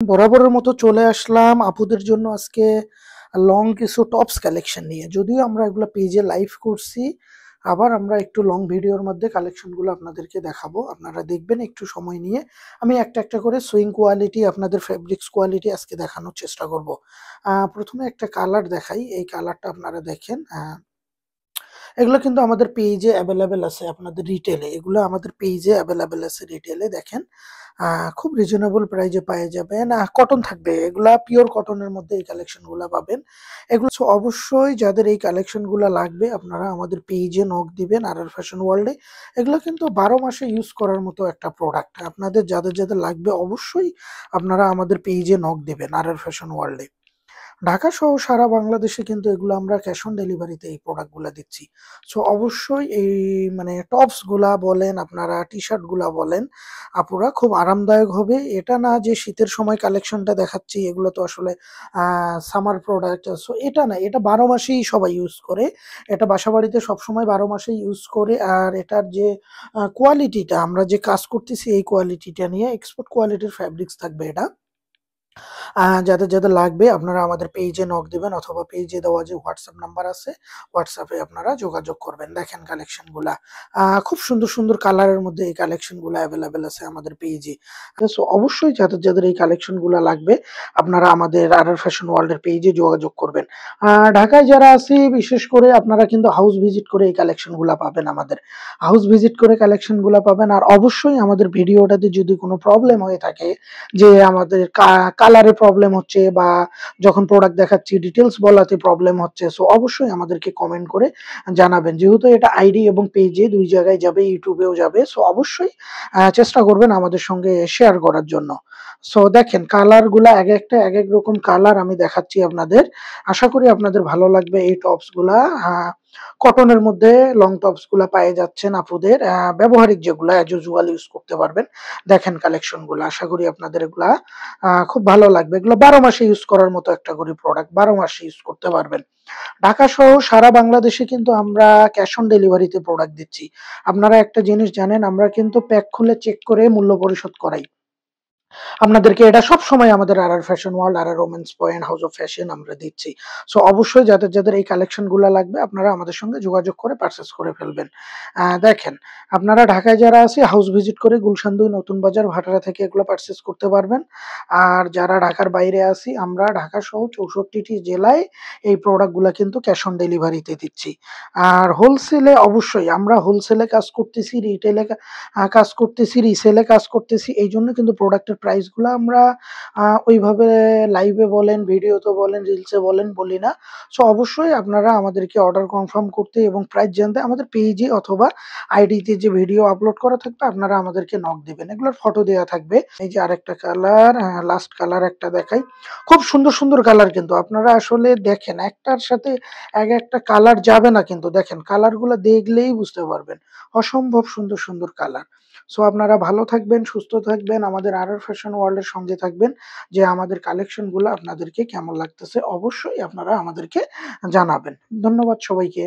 বরাবরের মতো চলে আসলাম আপুদের জন্য আজকে লং কিছু টপস কালেকশন নিয়ে। যদিও আমরা এগুলো পেজে লাইভ করছি, আবার আমরা একটু লং ভিডিওর মধ্যে কালেকশনগুলো আপনাদেরকে দেখাবো। আপনারা দেখবেন একটু সময় নিয়ে। আমি একটা একটা করে সুইং কোয়ালিটি, আপনাদের ফেব্রিক্স কোয়ালিটি আজকে দেখানোর চেষ্টা করব। প্রথমে একটা কালার দেখাই, এই কালারটা আপনারা দেখেন। এগুলো কিন্তু আমাদের পেজে অ্যাভেলেবেল আছে, আপনাদের রিটেলে এগুলো আমাদের পেজে অ্যাভেলেবেল আছে রিটেলে। দেখেন খুব রিজনেবল প্রাইজে পেয়ে যাবেন। কটন থাকবে, এগুলা পিওর কটনের মধ্যে এই কালেকশনগুলো পাবেন। এগুলো অবশ্যই যাদের এই কালেকশনগুলো লাগবে আপনারা আমাদের পেজে নক দিবেন আর আর ফ্যাশন ওয়ার্ল্ডে। এগুলো কিন্তু 12 মাসে ইউজ করার মতো একটা প্রোডাক্ট। আপনাদের যাদের যাদের লাগবে অবশ্যই আপনারা আমাদের পেজে নক দিবেন আর আর ফ্যাশন ওয়ার্ল্ডে। ঢাকা সহ সারা বাংলাদেশে কিন্তু এগুলো আমরা ক্যাশ অন ডেলিভারিতে এই প্রোডাক্ট গুলা দিচ্ছি। সো অবশ্যই এই মানে টপস গুলা বলেন, আপনারা টি শার্ট গুলা বলেন, আপুরা খুব আরামদায়ক হবে। এটা না যে শীতের সময় কালেকশনটা দেখাচ্ছি, এগুলো তো আসলে সামার প্রোডাক্ট। সো এটা না, এটা 12 মাসেই সবাই ইউজ করে। এটা বাসা বাড়িতে সবসময় 12 মাসেই ইউজ করে। আর এটার যে কোয়ালিটিটা, আমরা যে কাজ করতেছি এই কোয়ালিটিটা নিয়ে এক্সপোর্ট কোয়ালিটির ফ্যাব্রিক্স থাকবে এটা। যাদের যাদের লাগবে আপনারা আমাদের পেজে নক দিবেন, অথবা পেজে দেওয়া যে হোয়াটসঅ্যাপ নাম্বার আছে, হোয়াটসঅ্যাপে আপনারা যোগাযোগ করবেন। দেখেন কালেকশনগুলা খুব সুন্দর সুন্দর কালারের মধ্যে এই কালেকশনগুলো অ্যাভেলেবেল আছে আমাদের পেজে। সো অবশ্যই যাদের যাদের এই কালেকশনগুলো লাগবে আপনারা আমাদের আর আর ফ্যাশন ওয়ার্ল্ডের পেজে যোগাযোগ করবেন। ঢাকায় যারা আছি বিশেষ করে আপনারা কিন্তু হাউস ভিজিট করে এই কালেকশনগুলো পাবেন। আমাদের হাউস ভিজিট করে কালেকশনগুলো পাবেন। আর অবশ্যই আমাদের ভিডিওটাতে যদি কোনো প্রবলেম হয়ে থাকে, যে আমাদের কালারে প্রবলেম হচ্ছে বা যখন প্রোডাক্ট দেখাচ্ছি ডিটেলস বলাতে প্রবলেম হচ্ছে, সো অবশ্যই আমাদেরকে কমেন্ট করে জানাবেন। যেহেতু এটা আইডি এবং পেজে দুই জায়গায় যাবে, ইউটিউবেও যাবে, সো অবশ্যই চেষ্টা করবেন আমাদের সঙ্গে শেয়ার করার জন্য। সো দেখেন কালার গুলা এক একটা এক এক রকম কালার আমি দেখাচ্ছি আপনাদের। আশা করি আপনাদের ভালো লাগবে এই টপস গুলা। কটনের মধ্যে লং টপস গুলা পেয়ে যাচ্ছেন আপুদের, ব্যবহারিক যেগুলা অ্যাজ ইউজুয়াল ইউজ করতে পারবেন। দেখেন কালেকশন গুলো, আশা করি আপনাদের এগুলা খুব ভালো লাগবে। এগুলো 12 মাসে ইউজ করার মতো একটা করে প্রোডাক্ট, 12 মাসে ইউজ করতে পারবেন। ঢাকা সহ সারা বাংলাদেশে কিন্তু আমরা ক্যাশ অন ডেলিভারিতে প্রোডাক্ট দিচ্ছি। আপনারা একটা জিনিস জানেন, আমরা কিন্তু প্যাক খুলে চেক করে মূল্য পরিশোধ করাই আপনাদেরকে। এটা সবসময় আমাদের আর আর ফ্যাশন ওয়ার্ল্ড, আর আর romance point, house of fashion আমরা দিচ্ছি। সো অবশ্যই যাদের যাদের এই কালেকশন গুলা লাগবে আপনারা আমাদের সঙ্গে যোগাযোগ করে পারচেস করে ফেলবেন। দেখেন আপনারা ঢাকায় যারা আছে হাউস ভিজিট করে গুলশান 2 নতুন বাজার ভাটারা থেকে এগুলো পারচেস করতে পারবেন। আর যারা ঢাকার বাইরে আছি আমরা ঢাকা সহ 64টি জেলায় এই প্রোডাক্ট গুলা কিন্তু ক্যাশ অন ডেলিভারিতে দিচ্ছি। আর হোলসেলে অবশ্যই আমরা হোলসেলে কাজ করতেছি, রিটেলে কাজ করতেছি, রিসেলে কাজ করতেছি। এইজন্য কিন্তু প্রোডাক্টের প্রাইস গুলা আমরা ওইভাবে লাইভে বলেন, ভিডিওতে বলেন, রিলসে বলেন বলি না। সো অবশ্যই আপনারা আমাদেরকে অর্ডার কনফার্ম করতে এবং প্রাইস জানতে আমাদের পেজে অথবা আইডিতে যে ভিডিও আপলোড করা থাকবে আপনারা আমাদেরকে নক দিবেন। এগুলোর ফটো দেয়া থাকবে। এই যে আরেকটা কালার, লাস্ট কালার একটা দেখাই। খুব সুন্দর সুন্দর কালার, কিন্তু আপনারা আসলে দেখেন একটার সাথে একটা কালার যাবে না, কিন্তু দেখেন কালারগুলো দেখলেই বুঝতে পারবেন। অসম্ভব সুন্দর সুন্দর কালার। সো আপনারা ভালো থাকবেন, সুস্থ থাকবেন, আমাদের আর আর ফ্যাশন ওয়ার্ল্ড এর সঙ্গে থাকবেন। যে আমাদের কালেকশন গুলো আপনাদেরকে কেমন লাগতেছে অবশ্যই আপনারা আমাদেরকে জানাবেন। ধন্যবাদ সবাইকে।